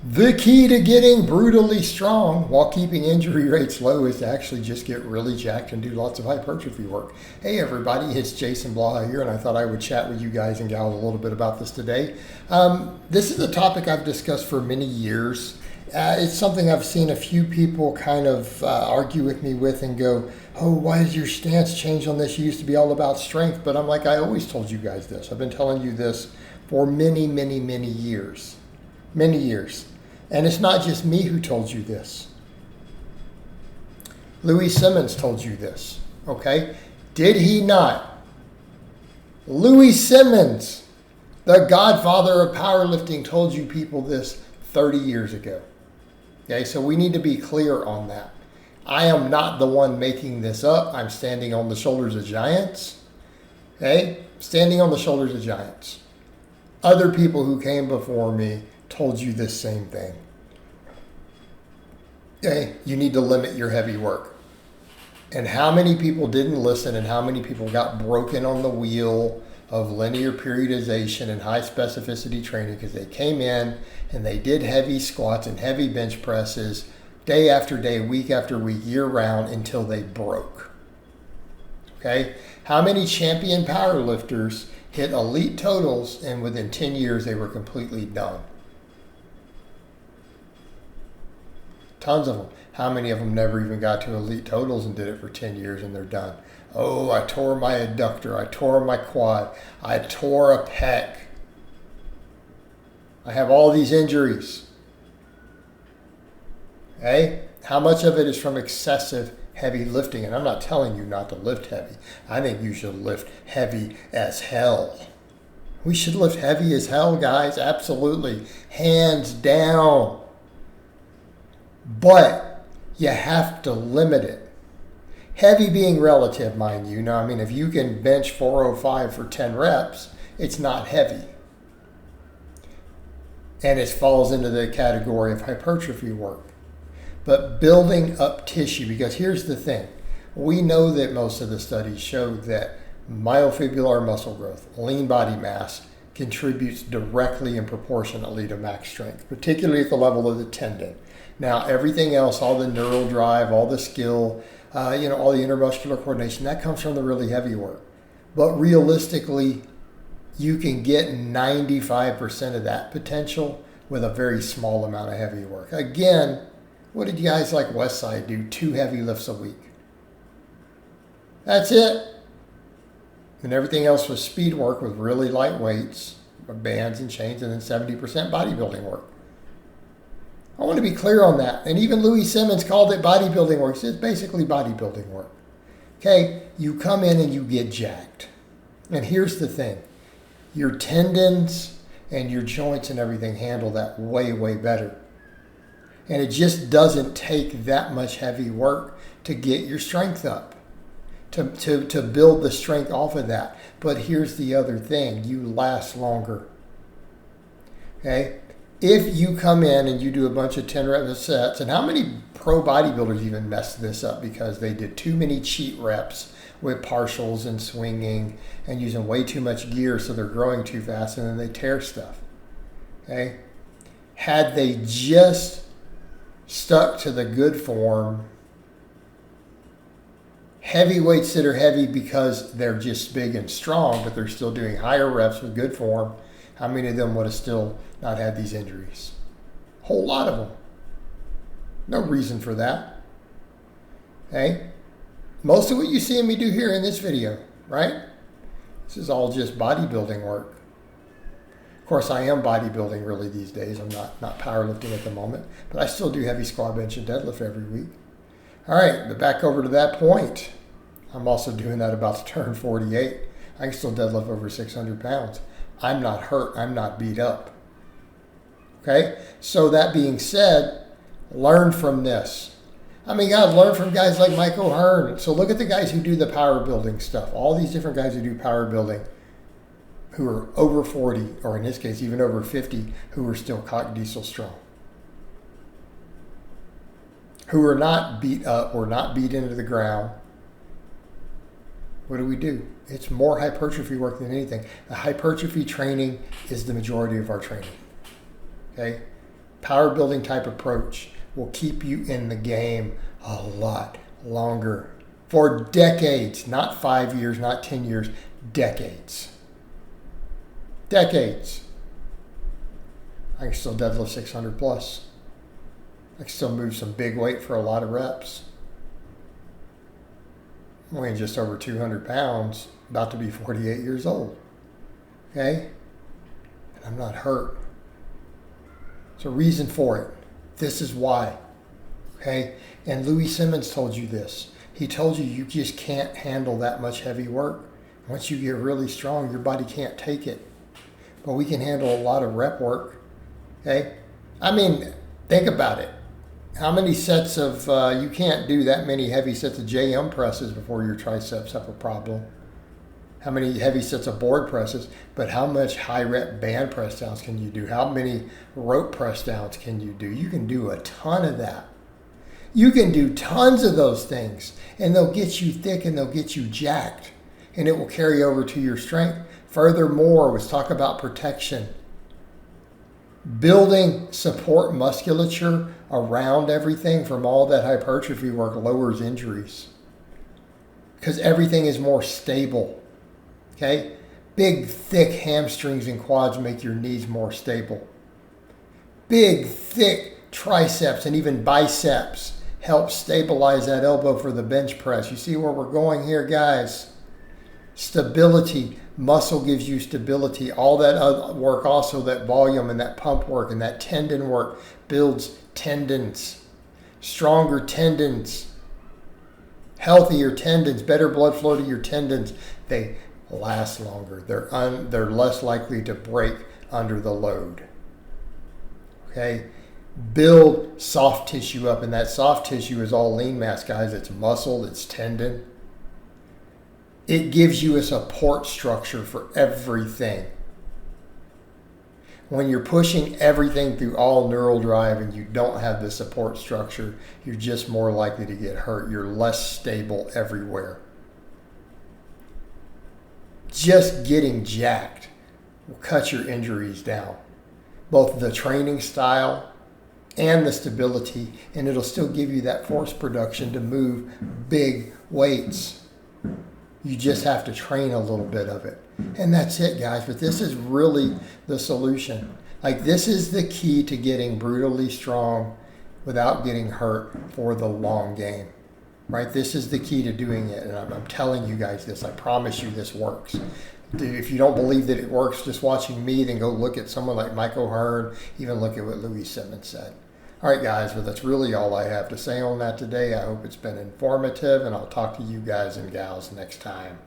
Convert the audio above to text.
The key to getting brutally strong while keeping injury rates low is to actually just get really jacked and do lots of hypertrophy work. Hey everybody, it's Jason Blaha here, and I thought I would chat with you guys and gals a little bit about this today. This is a topic I've discussed for many years. It's something I've seen a few people kind of argue with me with and go, oh, why has your stance changed on this? You used to be all about strength. But I'm like, I always told you guys this. I've been telling you this for many, many, many years. Many years. And it's not just me who told you this. Louis Simmons told you this, okay? Did he not? Louis Simmons, the godfather of powerlifting, told you people this 30 years ago. Okay, so we need to be clear on that. I am not the one making this up. I'm standing on the shoulders of giants. Okay? Standing on the shoulders of giants. Other people who came before me told you this same thing. Okay? You need to limit your heavy work. And how many people didn't listen and how many people got broken on the wheel of linear periodization and high specificity training because they came in and they did heavy squats and heavy bench presses day after day, week after week, year round until they broke. Okay? How many champion powerlifters hit elite totals and within 10 years they were completely done? Tons of them. How many of them never even got to elite totals and did it for 10 years and they're done? Oh, I tore my adductor. I tore my quad. I tore a pec. I have all these injuries. Okay? How much of it is from excessive heavy lifting? And I'm not telling you not to lift heavy. I think you should lift heavy as hell. We should lift heavy as hell, guys. Absolutely. Hands down. But you have to limit it. Heavy being relative, mind you. Now, I mean, if you can bench 405 for 10 reps, it's not heavy. And it falls into the category of hypertrophy work. But building up tissue, because here's the thing. We know that most of the studies show that myofibrillar muscle growth, lean body mass, contributes directly and proportionately to max strength, particularly at the level of the tendon. Now, everything else, all the neural drive, all the skill, all the intermuscular coordination, that comes from the really heavy work. But realistically, you can get 95% of that potential with a very small amount of heavy work. Again, what did you guys like Westside do? 2 heavy lifts a week. That's it. And everything else was speed work with really light weights, bands and chains, and then 70% bodybuilding work. I want to be clear on that. And even Louis Simmons called it bodybuilding work. It's basically bodybuilding work. Okay, you come in and you get jacked. And here's the thing. Your tendons and your joints and everything handle that way, way better. And it just doesn't take that much heavy work to get your strength up, to build the strength off of that. But here's the other thing. You last longer. Okay? If you come in and you do a bunch of 10 rep sets, and how many pro bodybuilders even messed this up because they did too many cheat reps with partials and swinging and using way too much gear so they're growing too fast and then they tear stuff. Okay? Had they just stuck to the good form, heavyweights that are heavy because they're just big and strong, but they're still doing higher reps with good form, how many of them would have still not had these injuries? A whole lot of them. No reason for that. Okay? Most of what you see me do here in this video, right? This is all just bodybuilding work. Of course, I am bodybuilding really these days. I'm not powerlifting at the moment, but I still do heavy squat, bench, and deadlift every week. All right, but back over to that point. I'm also doing that about to turn 48. I can still deadlift over 600 pounds. I'm not hurt. I'm not beat up. Okay? So that being said, learn from this. I mean, guys, learn from guys like Mike O'Hearn. So look at the guys who do the power building stuff. All these different guys who do power building who are over 40, or in this case, even over 50, who are still cock diesel strong. Who are not beat up or not beat into the ground. What do? It's more hypertrophy work than anything. The hypertrophy training is the majority of our training. Okay? power building type approach will keep you in the game a lot longer. For decades, not 5 years, not 10 years, decades. Decades. I can still deadlift 600 plus. I can still move some big weight for a lot of reps. I'm weighing just over 200 pounds, about to be 48 years old. Okay? And I'm not hurt. There's a reason for it. This is why. Okay? And Louis Simmons told you this. He told you just can't handle that much heavy work. Once you get really strong, your body can't take it. But we can handle a lot of rep work. Okay? I mean, think about it. How many sets of, you can't do that many heavy sets of JM presses before your triceps have a problem. How many heavy sets of board presses, but how much high rep band press downs can you do? How many rope press downs can you do? You can do a ton of that. You can do tons of those things, and they'll get you thick and they'll get you jacked, and it will carry over to your strength. Furthermore, let's talk about protection. Building support musculature around everything from all that hypertrophy work lowers injuries because everything is more stable. Okay? Big, thick hamstrings and quads make your knees more stable. Big, thick triceps and even biceps help stabilize that elbow for the bench press. You see where we're going here, guys? Stability. Muscle gives you stability. All that other work, also that volume and that pump work and that tendon work builds tendons. Stronger tendons. Healthier tendons. Better blood flow to your tendons. They last longer. They're less likely to break under the load. Okay? Build soft tissue up, and that soft tissue is all lean mass, guys. It's muscle, it's tendon. It gives you a support structure for everything. When you're pushing everything through all neural drive and you don't have the support structure, you're just more likely to get hurt. You're less stable everywhere. Just getting jacked will cut your injuries down. Both the training style and the stability, and it'll still give you that force production to move big weights. You just have to train a little bit of it. And that's it, guys. But this is really the solution. Like, this is the key to getting brutally strong without getting hurt for the long game. Right? This is the key to doing it. And I'm telling you guys this. I promise you this works. If you don't believe that it works just watching me, then go look at someone like Michael Hearn. Even look at what Louis Simmons said. All right, guys, well, that's really all I have to say on that today. I hope it's been informative, and I'll talk to you guys and gals next time.